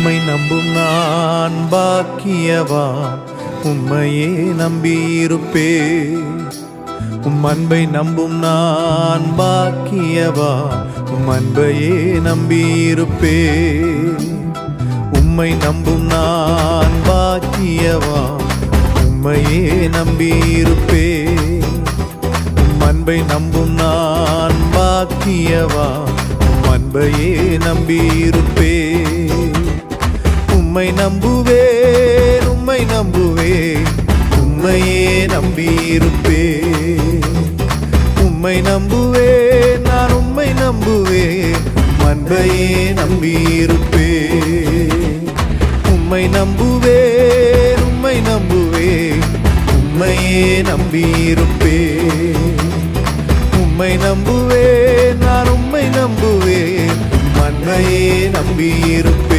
உம்மை நம்பும் நான் பாக்கியவான், உம்மையே நம்பியிருப்பேன். உம் அன்பை நம்பும் நான் பாக்கியவான், உம் அன்பையே நம்பியிருப்பேன். உம்மை நம்பும் நான் பாக்கியவான், உம்மையே நம்பியிருப்பேன். உம் அன்பை நம்பும் நான் பாக்கியவான், உம் அன்பையே நம்பியிருப்பேன். உம்மை நம்புவேன், உம்மை நம்புவேன், உம்மையே நம்பியிருப்பேன். உம்மை நம்புவேன், நான் உம்மை நம்புவேன், அன்பையே நம்பியிருப்பேன். உம்மை நம்புவேன், உம்மை நம்புவேன், உம்மையே நம்பியிருப்பேன். உம்மை நம்புவேன், நான் உம்மை நம்புவேன், அன்பையே நம்பியிருப்பேன்.